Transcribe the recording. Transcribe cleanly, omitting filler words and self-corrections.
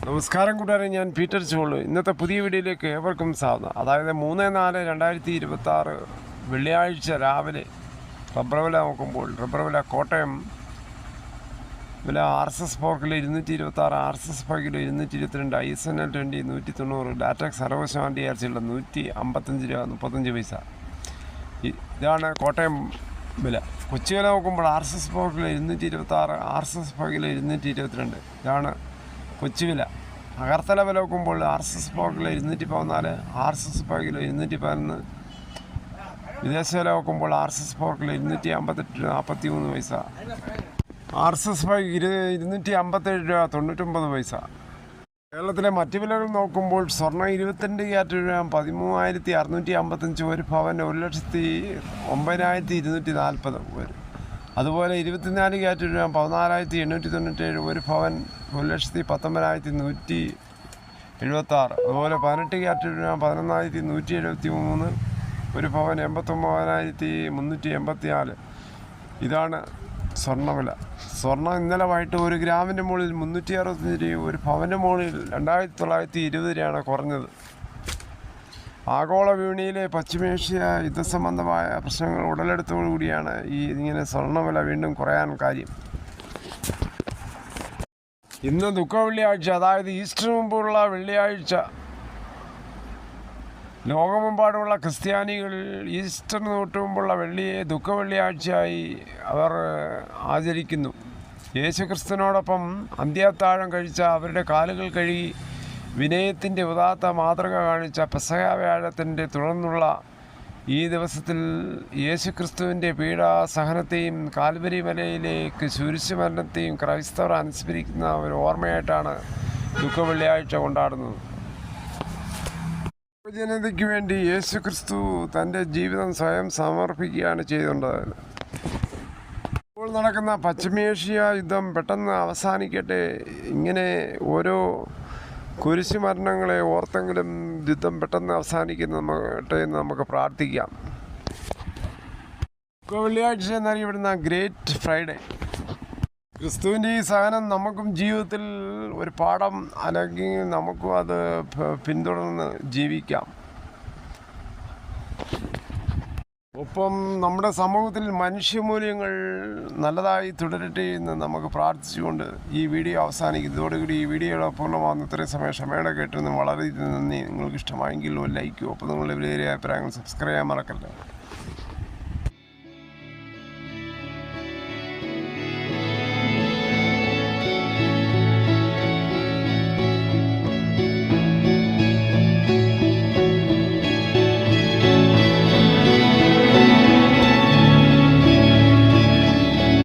നമസ്കാരം കൂട്ടുകാരെ, ഞാൻ പീറ്റർ ചോളു. ഇന്നത്തെ പുതിയ വീഡിയോയിലേക്ക് ഏവർക്കും സ്വാഗതം. അതായത് 3/4/2026 വെള്ളിയാഴ്ച രാവിലെ റബ്ബർ വില നോക്കുമ്പോൾ റബ്ബർ വില കോട്ടയം വില RSS പോർക്കിൽ 226, RSS പൈക്കിൽ 222, ISNL 20 190, ഡാറ്റക്സ് 60% DRCയുള്ള 155 രൂപ 35 പൈസ. ഇതാണ് കോട്ടയം വില. കൊച്ചി വില നോക്കുമ്പോൾ RSS പോർക്കിൽ 226, RSS പൈക്കിൽ 222. ഇതാണ് കൊച്ചി വില. അഗർത്തല വില നോക്കുമ്പോൾ RSS പോർക്കിൽ 214, RSS പൈക്കിൽ 211. വിദേശ വില നോക്കുമ്പോൾ RSS പോർക്കിൽ 258 രൂപ 43 പൈസ, RSS പൈക്ക് 257 രൂപ 99 പൈസ. കേരളത്തിലെ മറ്റ് വിലകൾ നോക്കുമ്പോൾ സ്വർണ്ണം 22 ക്യാരറ്റ് രൂപ 13,655, ഒരു പവൻ 1,09,240. അതുപോലെ 24 ക്യാരറ്റ് രൂപ 14,897, ഒരു പവൻ 1,19,176. അതുപോലെ 18 ക്യാരറ്റ് രൂപ 11,173, ഒരു പവൻ 89,384. ഇതാണ് സ്വർണ്ണവില. സ്വർണ്ണം ഇന്നലെ വൈകിട്ട് 1 ഗ്രാമിൻ്റെ മുകളിൽ 365 രൂപയും, ഒരു പവൻ്റെ മുകളിൽ 2,920 രൂപയാണ് കുറഞ്ഞത്. ആഗോള വിപണിയിലെ പശ്ചിമേഷ്യ യുദ്ധസംബന്ധമായ പ്രശ്നങ്ങൾ ഉടലെടുത്തോടുകൂടിയാണ് ഇങ്ങനെ സ്വർണ്ണവില വീണ്ടും കുറയാൻ കാര്യം. ഇന്ന് ദുഃഖ വെള്ളിയാഴ്ച, അതായത് ഈസ്റ്റർ മുമ്പുള്ള വെള്ളിയാഴ്ച. ലോകമെമ്പാടുമുള്ള ക്രിസ്ത്യാനികൾ ഈസ്റ്ററിന് തൊട്ട് മുമ്പുള്ള വെള്ളിയെ ദുഃഖ വെള്ളിയാഴ്ചയായി അവർ ആചരിക്കുന്നു. യേശുക്രിസ്തുവിനോടൊപ്പം അന്ത്യത്താഴം കഴിച്ച, അവരുടെ കാലുകൾ കഴുകി വിനയത്തിൻ്റെ ഉദാത്ത മാതൃക കാണിച്ച പെസഹ വ്യാഴത്തിൻ്റെ തുടർന്നുള്ള ഈ ദിവസത്തിൽ യേശുക്രിസ്തുവിൻ്റെ പീഡാസഹനത്തെയും കാൽവരി മലയിലേക്ക് കുരിശുമരണത്തെയും ക്രൈസ്തവർ അനുസ്മരിക്കുന്ന ഒരു ഓർമ്മയായിട്ടാണ് ദുഃഖ വെള്ളിയാഴ്ച കൊണ്ടാടുന്നത്. ജനതയ്ക്ക് വേണ്ടി യേശുക്രിസ്തു തൻ്റെ ജീവിതം സ്വയം സമർപ്പിക്കുകയാണ് ചെയ്തുകൊണ്ടത്. ഇപ്പോൾ നടക്കുന്ന പശ്ചിമേഷ്യ യുദ്ധം പെട്ടെന്ന് അവസാനിക്കട്ടെ. ഇങ്ങനെ ഓരോ കുരിശുമരണങ്ങളെ ഓർത്തെങ്കിലും യുദ്ധം പെട്ടെന്ന് അവസാനിക്കട്ടെ എന്ന് നമുക്ക് പ്രാർത്ഥിക്കാം. വെള്ളിയാഴ്ച എന്നറിയപ്പെടുന്ന ഗ്രേറ്റ് ഫ്രൈഡേ. ക്രിസ്തുവിൻ്റെ ഈ സഹനം നമുക്കും ജീവിതത്തിൽ ഒരു പാഠം, അല്ലെങ്കിൽ നമുക്കും അത് പിന്തുടർന്ന് ജീവിക്കാം. ഒപ്പം നമ്മുടെ സമൂഹത്തിൽ മനുഷ്യമൂല്യങ്ങൾ നല്ലതായി തുടരട്ടെ എന്ന് നമുക്ക് പ്രാർത്ഥിച്ചുകൊണ്ട് ഈ വീഡിയോ അവസാനിക്കുന്നു. ഇതോടുകൂടി ഈ വീഡിയോയുടെ പൂർണ്ണമാകുന്ന ഇത്രയും സമയം ക്ഷമയോടെ കേട്ടിരുന്നു വളരെ നന്ദി. നിങ്ങൾക്ക് ഇഷ്ടമായെങ്കിൽ ഒരു ലൈക്കും, ഒപ്പം നിങ്ങളുടെ വിലയേറിയ അഭിപ്രായങ്ങൾ സബ്സ്ക്രൈബ് ചെയ്യാൻ മറക്കല്ലേ.